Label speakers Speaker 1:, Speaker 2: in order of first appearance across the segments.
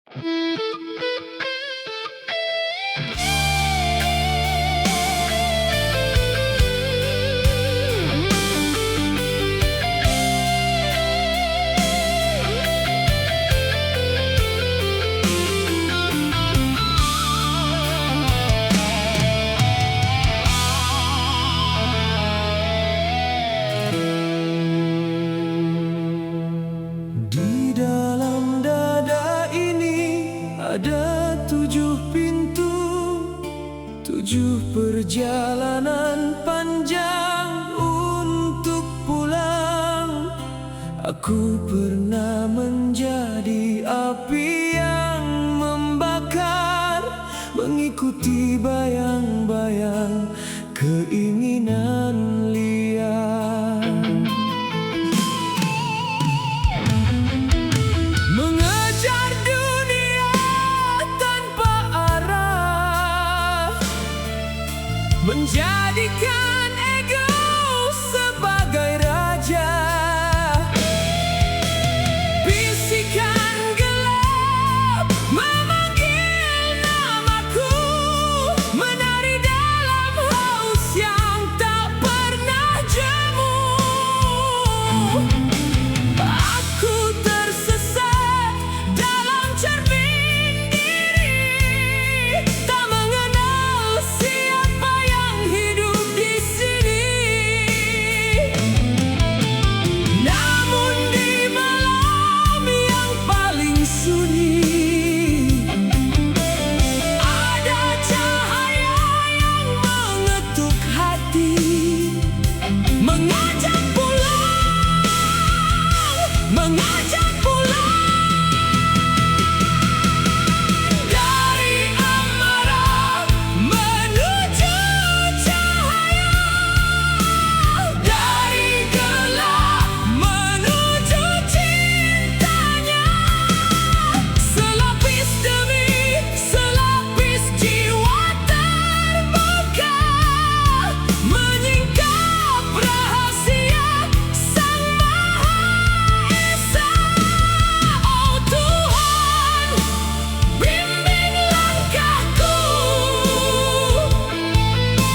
Speaker 1: Di dalam dada ini ada 7 pintu, 7 perjalanan panjang untuk pulang. Aku pernah menjadi api yang membakar, mengikuti bayang-bayang keinginan liar. Mengejar dunia tanpa arah, menjadikan ego sebagai raja. Bisikan gelap memanggil namaku, menari dalam haus yang tak pernah jemu. Aku tersesat dalam cermin diri, tak mengenal siapa yang hidup di sini. Namun di malam yang paling sunyi, ada cahaya yang mengetuk hati, mengajak pulang, mengajak pulang. Dari amarah menuju cahaya, dari gelap menuju cintanya. Selapis demi selapis jiwa terbuka, menyingkap rahasia Sang Maha Esa. Oh Tuhan, bimbing langkahku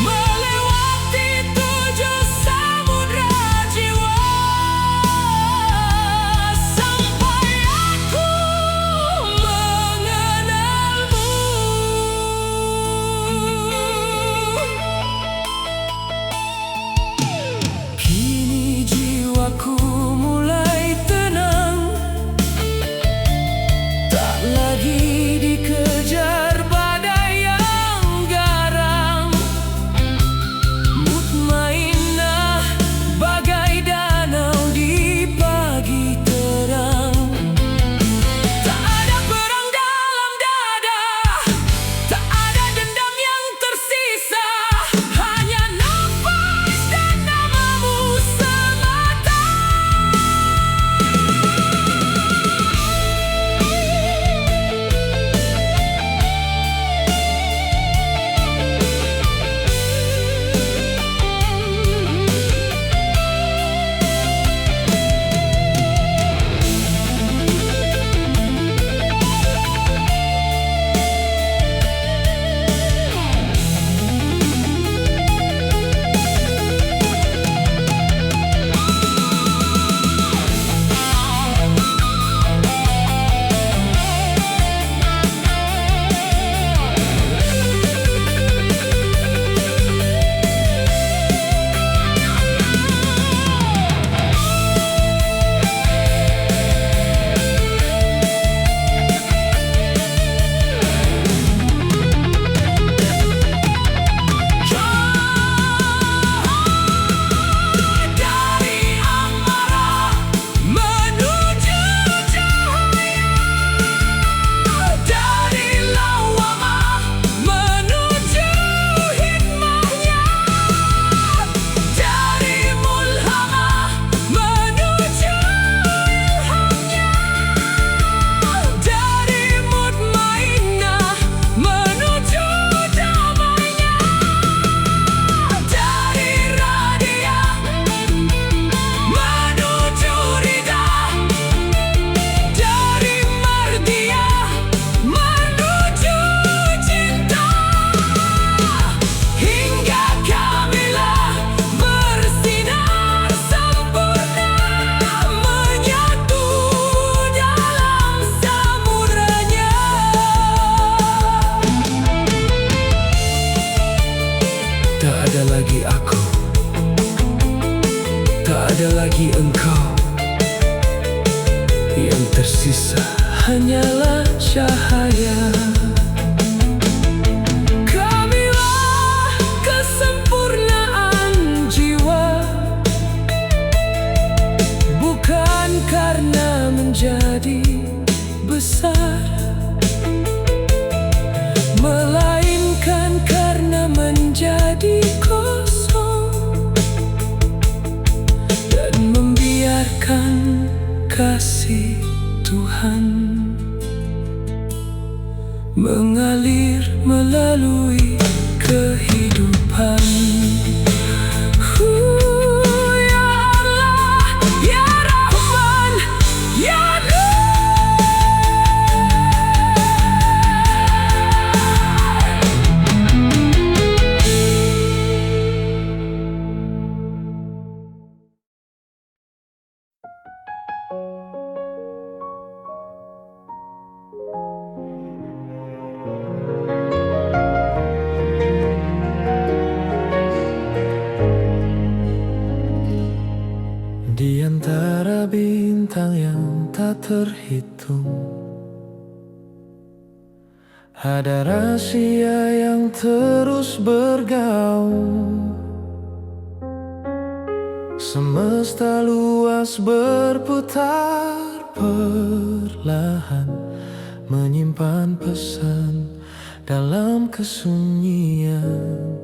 Speaker 1: melewati 7 samudra jiwa, sampai aku mengenalmu. Kini jiwaku mulai tenang, tak lagi dikejar badai yang garang. Mutmainah bagai danau di pagi terang. Tak ada perang dalam dada, tak ada dendam yang tersisa, hanya nafas dan namamu semata. bagi engkau. Yang tersisa hanyalah cahaya. Kamilah kesempurnaan jiwa, bukan karena menjadi besar, melainkan karena menjadi kosong dan membiarkan kasih Tuhan mengalir melalui kehidupan. Ya Allah, Ya Rahman, Ya
Speaker 2: Di antara bintang yang tak terhitung, ada rahasia yang terus bergaung. Semesta luas berputar perlahan, menyimpan pesan dalam kesunyian.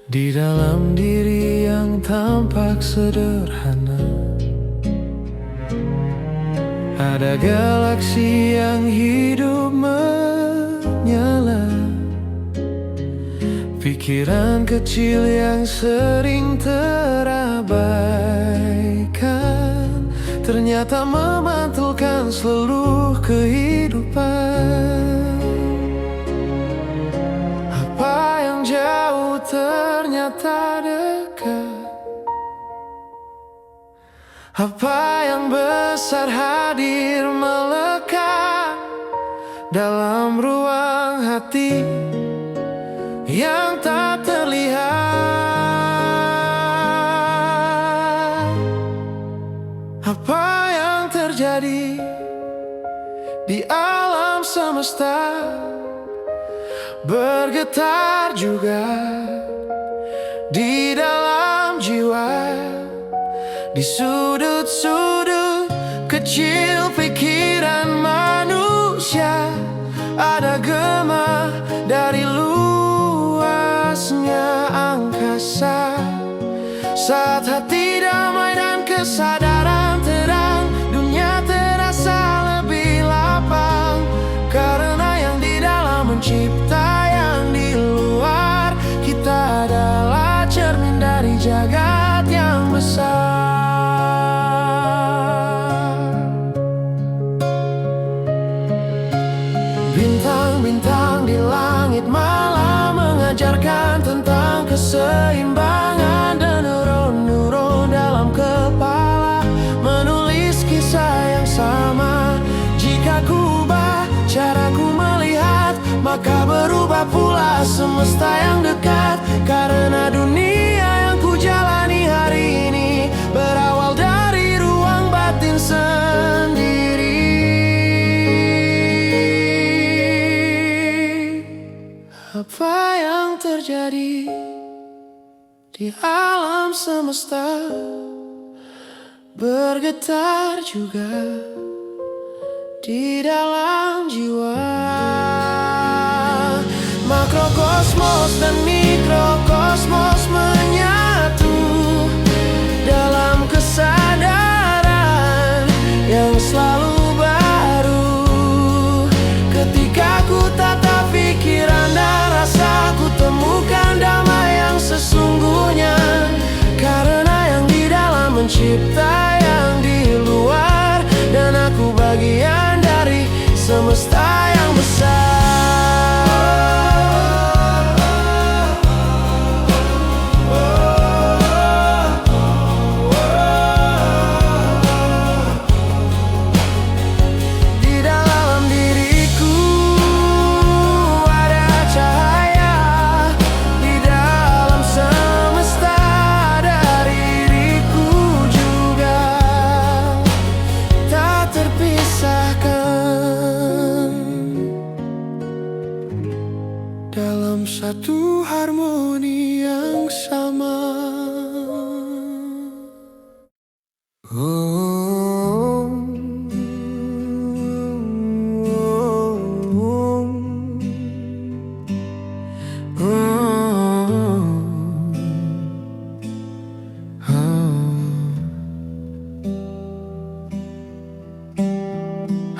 Speaker 2: Di dalam diri yang tampak sederhana, ada galaksi yang hidup menyala. Pikiran kecil yang sering terabaikan ternyata memantulkan seluruh kehidupan. Apa yang jauh ternyata dekat, apa yang besar hadir melekat dalam ruang hati yang tak terlihat. Apa yang terjadi di alam semesta bergetar juga di dalam jiwa. Di sudut-sudut kecil pikiran manusia ada gema dari luasnya angkasa. Saat hati damai dan kesadaran terang, dunia terasa lebih lapang. Karena yang di dalam mencipta, yang di luar kita adalah cermin dari jagat yang besar. Bintang-bintang di langit malam mengajarkan tentang keseimbangan, dan neuron-neuron dalam kepala menulis kisah yang sama. Jika ku ubah caraku melihat, maka berubah pula semesta yang dekat. Karena dunia yang ku jalani hari ini berawal dari ruang batin sendiri. Apa yang terjadi di alam semesta bergetar juga di dalam jiwa. Makrokosmos dan mikrokosmos menyatu dalam kesadaran yang selalu baru. Ketika ku tatap pikiran dan rasaku, temukan damai yang sesungguhnya. Karena yang di dalam mencipta, yang di luar, dan aku bagian dari semesta yang besar. satu harmoni yang sama. Oh,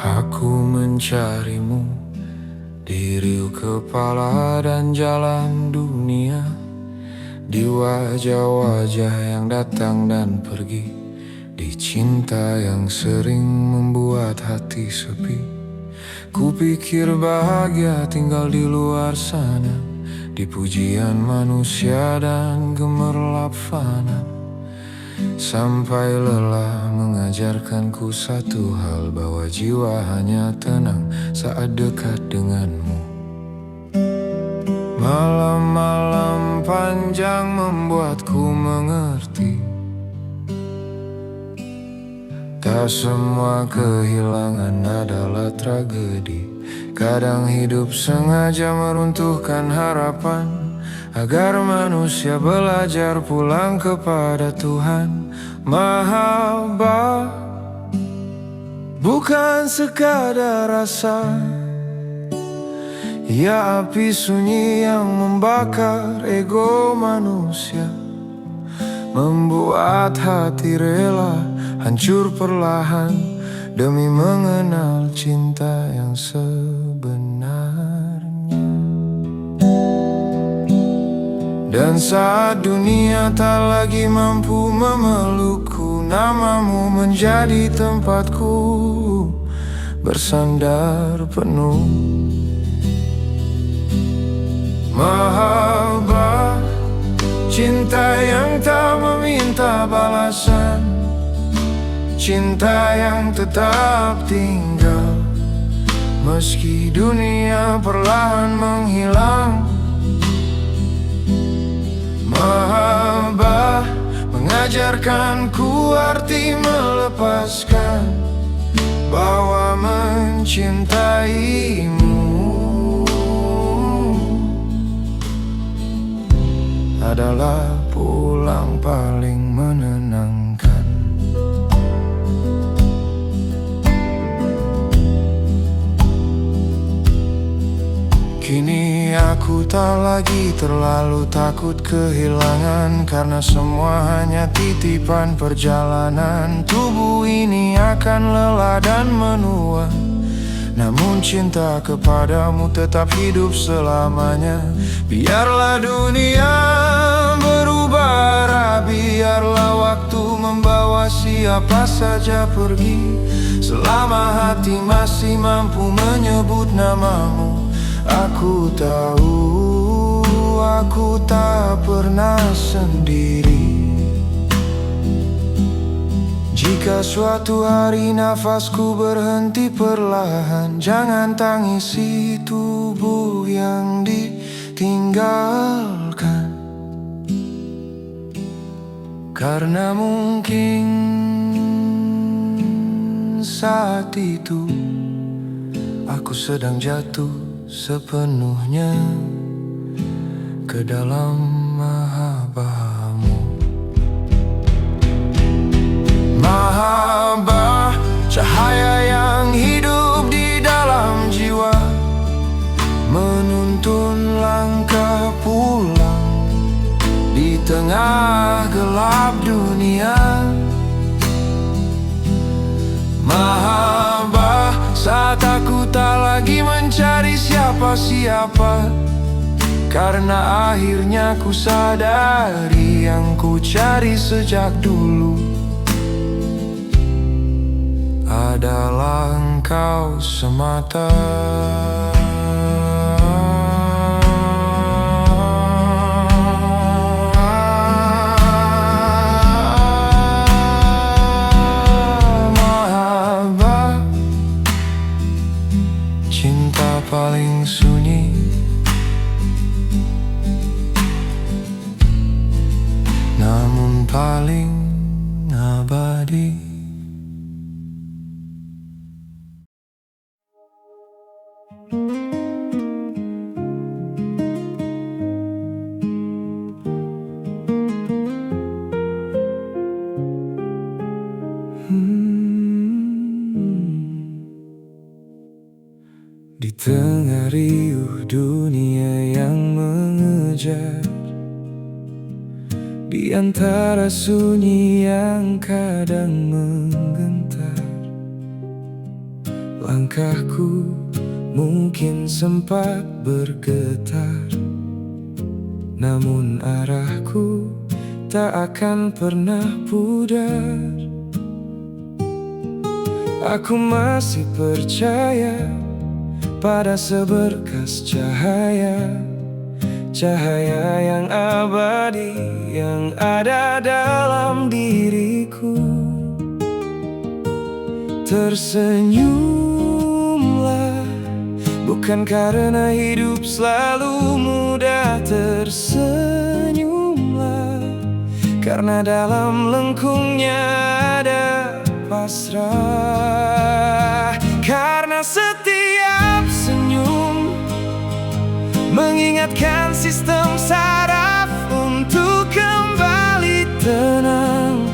Speaker 2: aku mencarimu di riuh kepala dan jalan dunia, di wajah-wajah yang datang dan pergi, di cinta yang sering membuat hati sepi. Kupikir bahagia tinggal di luar sana, di pujian manusia dan gemerlap fana. Sampai lelah mengajarkanku satu hal, bahwa jiwa hanya tenang saat dekat denganmu. Malam-malam panjang membuatku mengerti, tak semua kehilangan adalah tragedi. Kadang hidup sengaja meruntuhkan harapan, agar manusia belajar pulang kepada Tuhan. Mahabbah bukan sekadar rasa, ia api sunyi yang membakar ego manusia, membuat hati rela hancur perlahan demi mengenal cinta yang sebenarnya. Dan saat dunia tak lagi mampu memelukku, namamu menjadi tempatku bersandar penuh. Mahabbah, cinta yang tak meminta balasan, cinta yang tetap tinggal meski dunia perlahan menghilang. Mahabbah mengajarkanku arti melepaskan, bahwa mencintaimu adalah pulang paling menenangkan. Kini aku tak lagi terlalu takut kehilangan, karena semua hanya titipan perjalanan. Tubuh ini akan lelah dan menua, namun cinta kepadamu tetap hidup selamanya. Biarlah dunia berubah arah, biarlah waktu membawa siapa saja pergi, selama hati masih mampu menyebut namamu. Aku tahu aku tak pernah sendiri. Jika suatu hari nafasku berhenti perlahan, jangan tangisi tubuh yang ditinggalkan, karena mungkin saat itu aku sedang jatuh sepenuhnya ke dalam mahabbahmu. Mahabbah, cahaya yang hidup di dalam jiwa, menuntun langkah pulang di tengah gelap dunia. Mahabbah, saat aku tak lagi mencari siapa-siapa, karena akhirnya ku sadari yang ku cari sejak dulu adalah engkau semata. Mahabbah, cinta paling sunyi, namun paling abadi. Di tengah riuh dunia yang mengejar, di antara sunyi yang kadang menggentar, langkahku mungkin sempat bergetar, namun arahku tak akan pernah pudar. Aku masih percaya pada seberkas cahaya, cahaya yang abadi yang ada dalam diriku. Tersenyumlah, bukan karena hidup selalu mudah. Tersenyumlah, karena dalam lengkungnya ada pasrah. Karena setiap senyum mengingatkan sistem saraf untuk kembali tenang,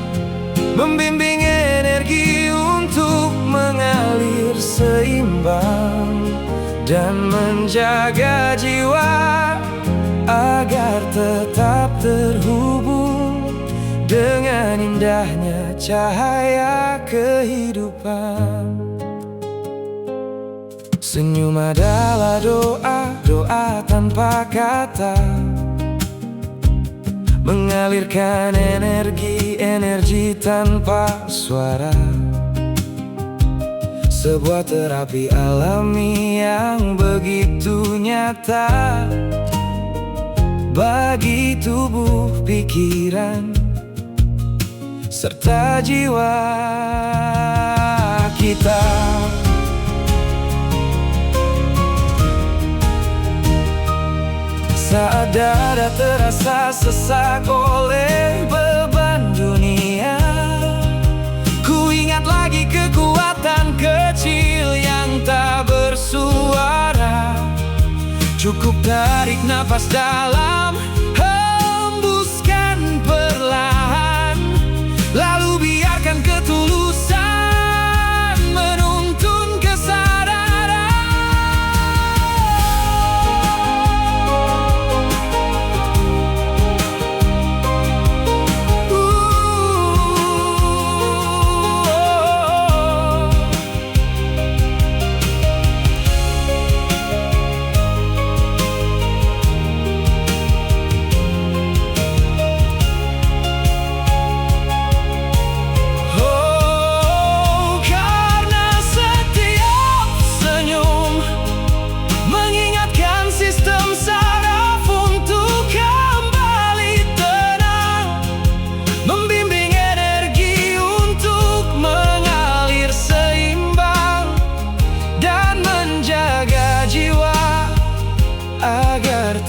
Speaker 2: membimbing energi untuk mengalir seimbang, dan menjaga jiwa agar tetap terhubung dengan indahnya cahaya kehidupan. Senyum adalah doa, doa tanpa kata, mengalirkan energi, energi tanpa suara. Sebuah terapi alami yang begitu nyata bagi tubuh, pikiran, serta jiwa kita. Saat dada terasa sesak oleh beban dunia, ku ingat lagi kekuatan kecil yang tak bersuara. Cukup tarik napas dalam, hembuskan perlahan, lalu biarkan ketulusan menuntun kesadaran.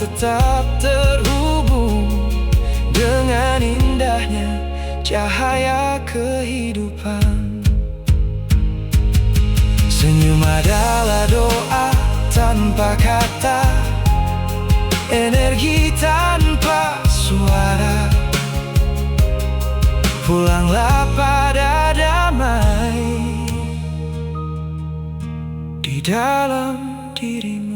Speaker 2: Tetap terhubung dengan indahnya cahaya kehidupan. Senyum adalah doa tanpa kata, energi tanpa suara. Pulanglah pada damai di dalam dirimu.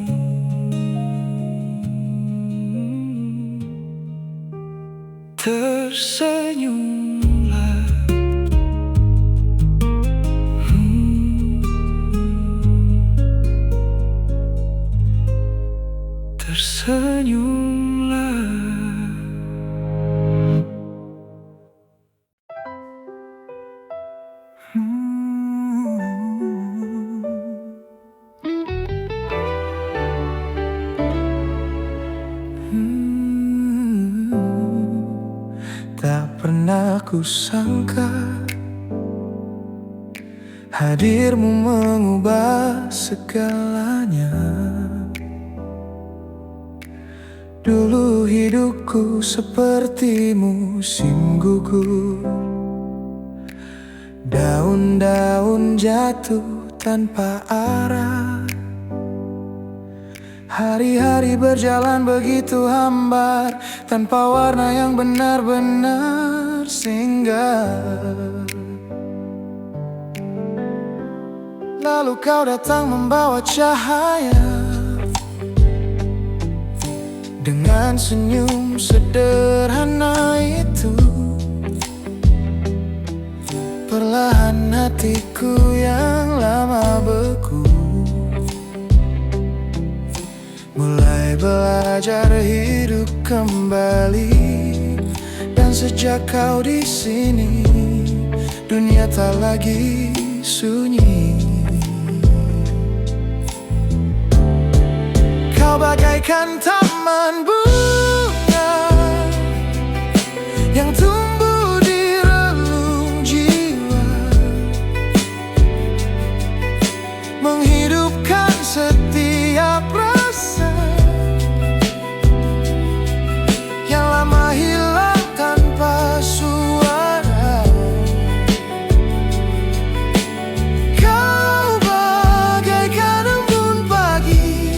Speaker 2: Tersenyumlah, tersenyumlah. Tak pernah kusangka hadirmu mengubah segalanya. Dulu hidupku seperti musim gugur, daun-daun jatuh tanpa arah. Hari-hari berjalan begitu hambar, tanpa warna yang benar-benar singgah. lalu kau datang membawa cahaya. Dengan senyum sederhana itu, perlahan hatiku yang lama beku mulai belajar hidup kembali. Dan sejak kau di sini, dunia tak lagi sunyi. Kau bagaikan taman bunga yang tumbuh di relung jiwa, menghidupkan setiap rasa yang lama hilang tanpa suara. Kau bagaikan embun pagi,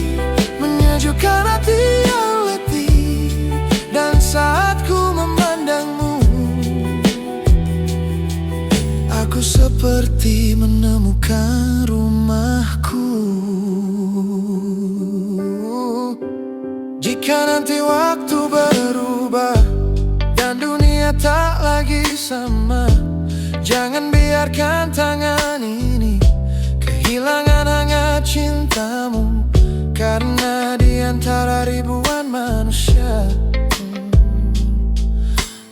Speaker 2: menyejukkan hati yang letih. Dan saat ku memandangmu, aku seperti menemukan rumahku. Jika nanti waktu berubah dan dunia tak lagi sama, jangan biarkan tangan ini kehilangan hangat cintamu. Karena di antara ribuan manusia,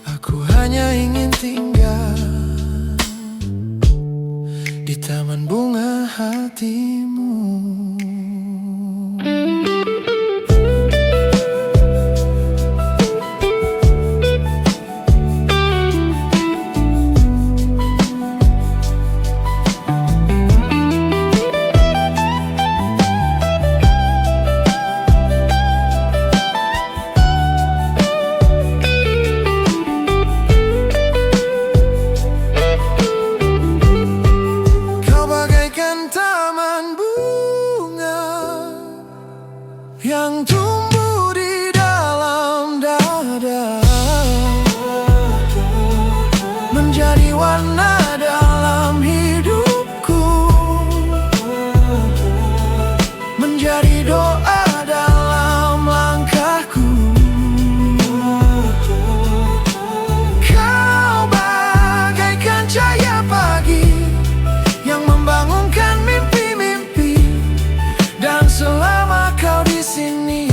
Speaker 2: aku hanya ingin tinggal di taman bunga hatimu. Yang tumbuh di dalam dada, menjadi warna dalam hidupku, menjadi doa dalam langkahku. Kau bagaikan cahaya pagi yang membangunkan mimpi-mimpi. Dan selama kau di sini,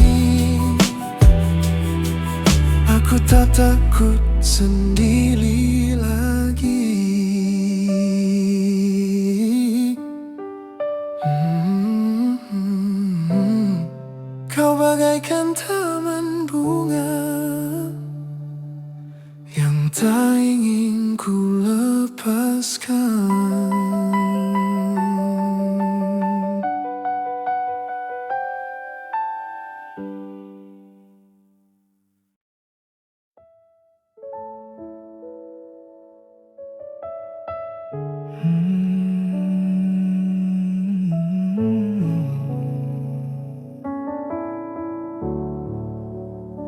Speaker 2: aku tak takut sendiri lagi. Kau bagaikan taman bunga yang tak ingin ku lepaskan.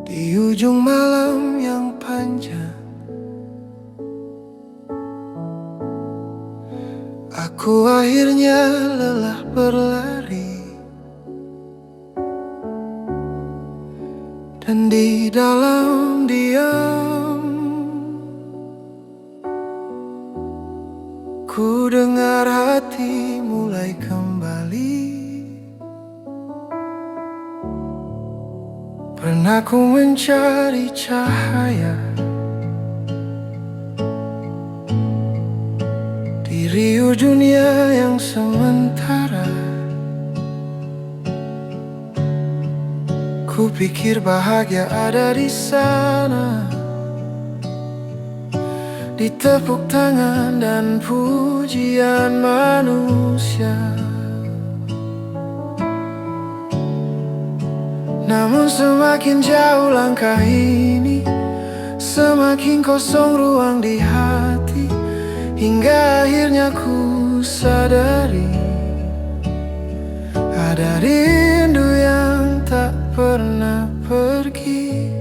Speaker 2: Di ujung malam yang panjang, aku akhirnya lelah berlari. Dan di dalam diam, ku dengar hati mulai kembali. Pernah ku mencari cahaya di riuh dunia yang sementara. Ku pikir bahagia ada di sana, di tepuk tangan dan pujian manusia. Namun semakin jauh langkah ini, semakin kosong ruang di hati. Hingga akhirnya ku sadari, ada rindu yang tak pernah pergi.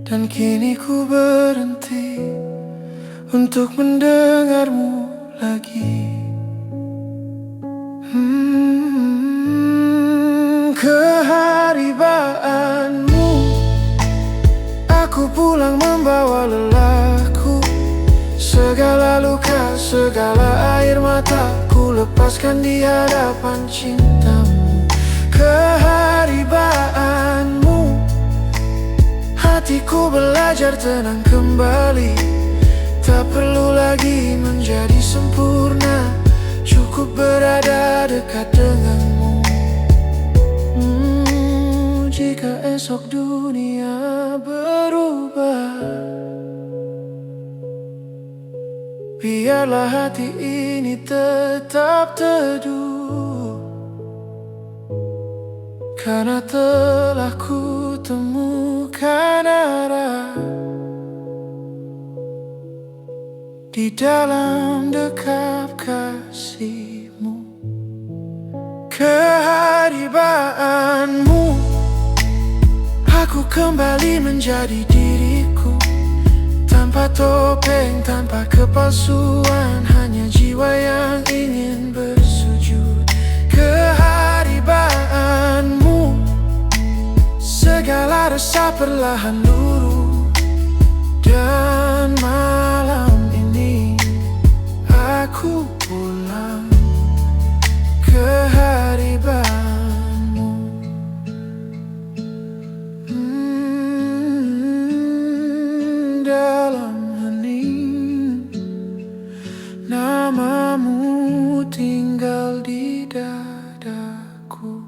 Speaker 2: Dan kini ku berhenti untuk mendengarmu lagi. keharibaanmu. Aku pulang membawa lelahku, segala luka, segala air mata ku lepaskan di hadapan cintamu. Keharibaanmu, hatiku belajar tenang kembali. Tak perlu lagi menjadi sempurna, cukup berada dekat denganmu. Jika esok dunia berubah, biarlah hati ini tetap teduh, karena telah ku temukan arah di dalam dekap kasihmu. Keharibaanmu, aku kembali menjadi diriku, tanpa topeng, tanpa kepalsuan, hanya jiwa yang ingin bersujud. Keharibaanmu, segala resah perlahan luruh, dan malam ini aku pulang. Keharibaanmu, dalam hening namamu tinggal di dadaku.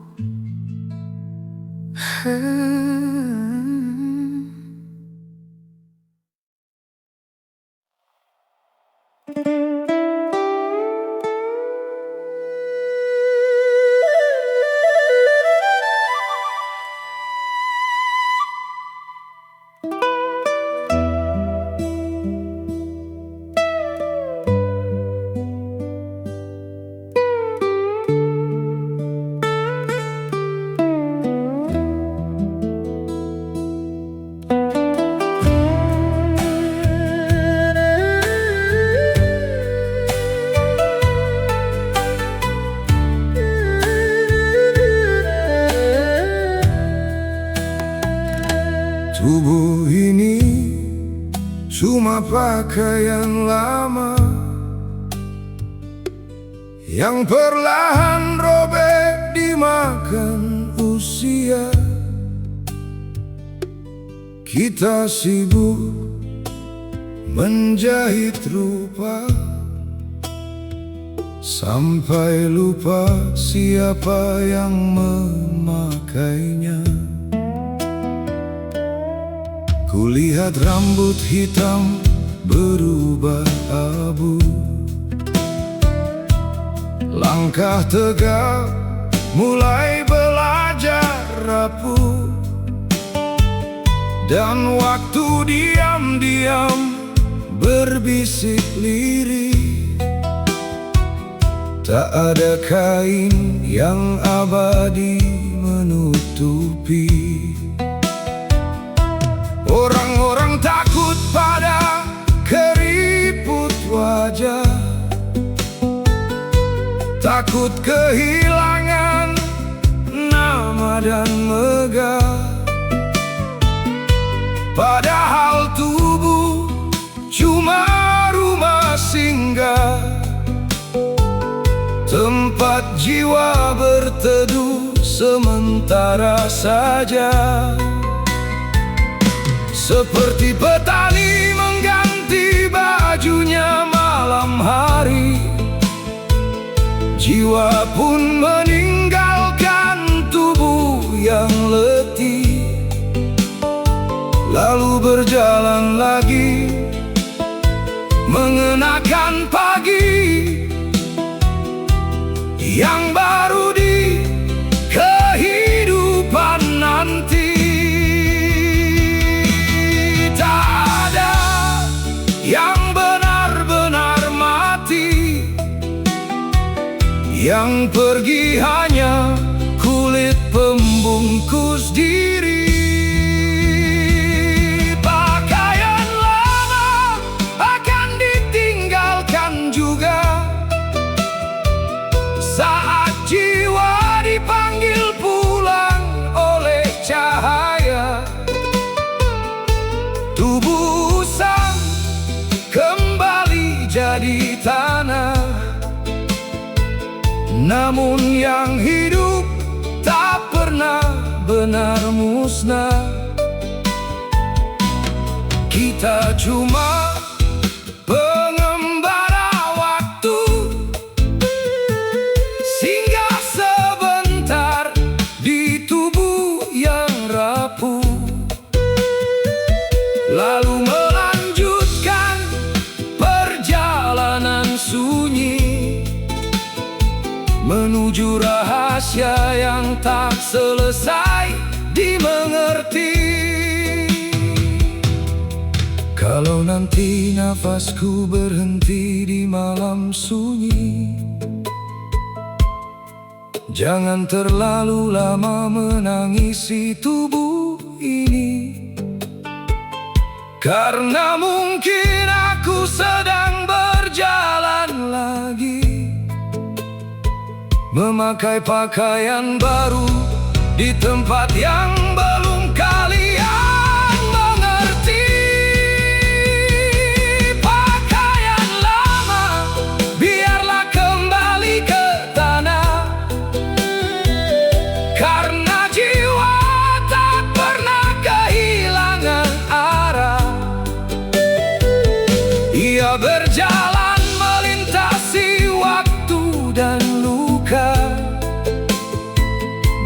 Speaker 2: Tubuh ini cuma pakaian lama yang perlahan robek dimakan usia. Kita sibuk menjahit rupa, sampai lupa siapa yang memakainya. Kulihat rambut hitam berubah abu, langkah tegak mulai belajar rapuh, dan waktu diam-diam berbisik lirih. Tak ada kain yang abadi menutupi. Orang-orang takut pada keriput wajah, takut kehilangan nama dan megah. Padahal tubuh cuma rumah singgah, tempat jiwa berteduh sementara saja. Seperti petani mengganti bajunya malam hari, jiwa pun meninggalkan tubuh yang letih, lalu berjalan lagi mengenakan pagi yang baru di kehidupan nanti. Yang benar-benar mati, yang pergi hanya kulit pembungkus diri. Pakaian lama akan ditinggalkan juga saat jiwa dipanggil pulang oleh namun yang hidup tak pernah benar musnah. Kita cuma pengembara waktu, singgah sebentar di tubuh yang rapuh, lalu melanjutkan perjalanan sunyi menuju rahasia yang tak selesai dimengerti. Kalau nanti nafasku berhenti di malam sunyi, jangan terlalu lama menangisi tubuh ini, karena mungkin aku sedang berjalan lagi, memakai pakaian baru di tempat yang belum kalian mengerti. Pakaian lama biarlah kembali ke tanah, karena jiwa tak pernah kehilangan arah. Ia berjalan melintasi waktu dan luka,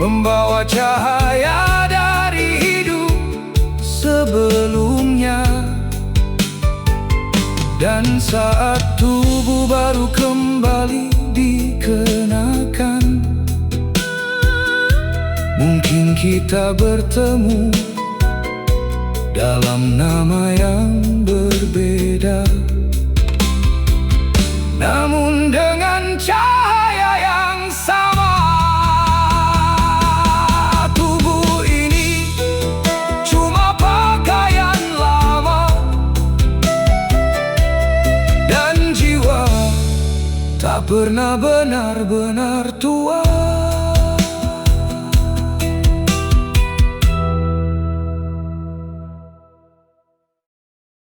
Speaker 2: membawa cahaya dari hidup sebelumnya. Dan saat tubuh baru kembali dikenakan, mungkin kita bertemu dalam nama yang berbeda, namun dengan cahaya yang sama. Tubuh ini cuma pakaian lama, dan jiwa tak pernah benar-benar tua.